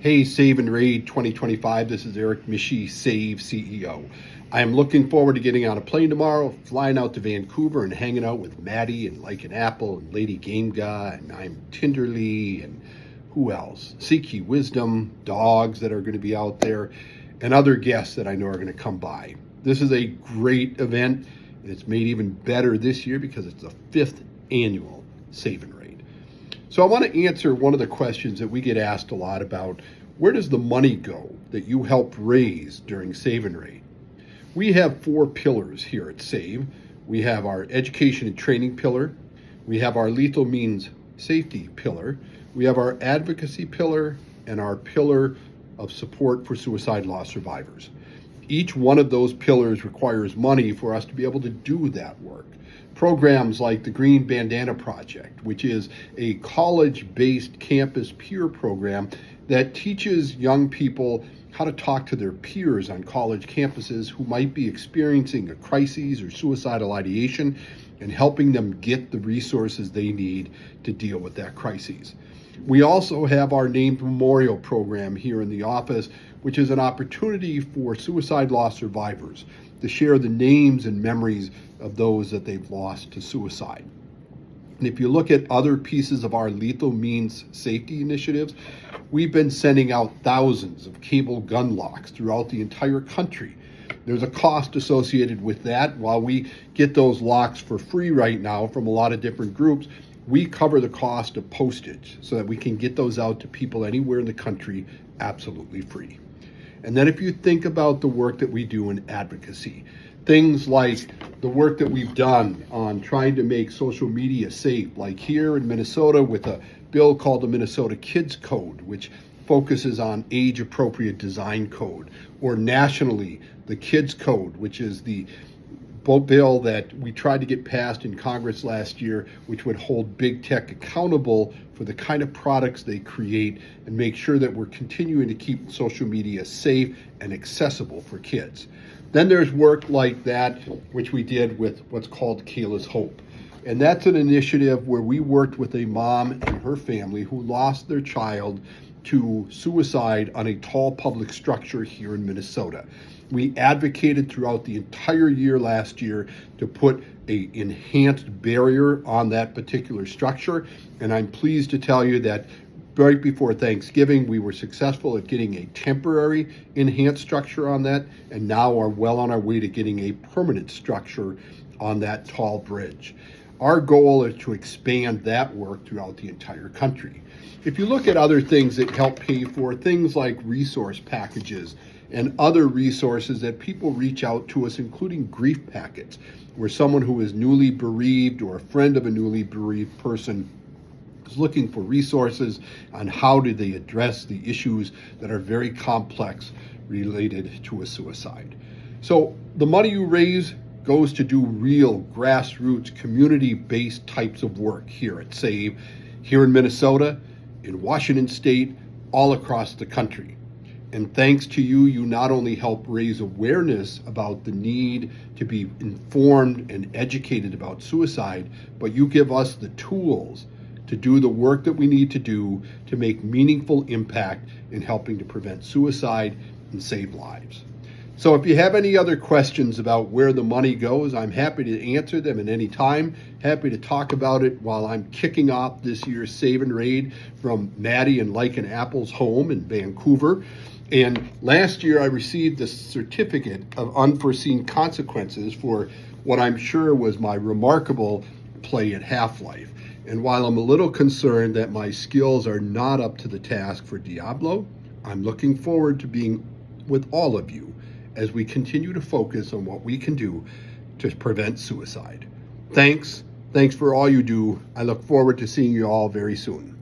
Hey, Save and Raid 2025. This is Eric Mishi, Save CEO. I am looking forward to getting on a plane tomorrow, flying out to Vancouver and hanging out with Maddie and Like an Apple and Lady Game Guy and I'm Tinderly and who else? Seeky Wisdom, dogs that are going to be out there, and other guests that I know are going to come by. This is a great event, and it's made even better this year because it's the 5th annual Save and Raid. So I want to answer one of the questions that we get asked a lot about: where does the money go that you help raise during Save and Raid? We have 4 pillars here at Save. We have our education and training pillar. We have our lethal means safety pillar. We have our advocacy pillar and our pillar of support for suicide loss survivors. Each one of those pillars requires money for us to be able to do that work. Programs like the Green Bandana Project, which is a college-based campus peer program that teaches young people how to talk to their peers on college campuses who might be experiencing a crisis or suicidal ideation, and helping them get the resources they need to deal with that crisis. We also have our named memorial program here in the office, which is an opportunity for suicide loss survivors to share the names and memories of those that they've lost to suicide. And if you look at other pieces of our lethal means safety initiatives, we've been sending out thousands of cable gun locks throughout the entire country. There's a cost associated with that. While we get those locks for free right now from a lot of different groups, we cover the cost of postage so that we can get those out to people anywhere in the country absolutely free. And then if you think about the work that we do in advocacy, things like the work that we've done on trying to make social media safe, like here in Minnesota with a bill called the Minnesota Kids Code, which focuses on age-appropriate design code, or nationally, the Kids Code, which is the bill that we tried to get passed in Congress last year, which would hold big tech accountable for the kind of products they create and make sure that we're continuing to keep social media safe and accessible for kids. Then there's work like that, which we did with what's called Kayla's Hope. And that's an initiative where we worked with a mom and her family who lost their child to suicide on a tall public structure here in Minnesota. We advocated throughout the entire year last year to put an enhanced barrier on that particular structure. And I'm pleased to tell you that right before Thanksgiving, we were successful at getting a temporary enhanced structure on that, and now are well on our way to getting a permanent structure on that tall bridge. Our goal is to expand that work throughout the entire country. If you look at other things that help pay for things like resource packages and other resources that people reach out to us, including grief packets, where someone who is newly bereaved or a friend of a newly bereaved person is looking for resources on how do they address the issues that are very complex related to a suicide. So the money you raise goes to do real grassroots, community-based types of work here at SAVE, here in Minnesota, in Washington State, all across the country. And thanks to you, you not only help raise awareness about the need to be informed and educated about suicide, but you give us the tools to do the work that we need to do to make meaningful impact in helping to prevent suicide and save lives. So if you have any other questions about where the money goes, I'm happy to answer them at any time. Happy to talk about it while I'm kicking off this year's Save and Raid from Maddie and Like an Apple's home in Vancouver. And last year I received the certificate of unforeseen consequences for what I'm sure was my remarkable play at Half-Life. And while I'm a little concerned that my skills are not up to the task for Diablo, I'm looking forward to being with all of you as we continue to focus on what we can do to prevent suicide. Thanks for all you do. I look forward to seeing you all very soon.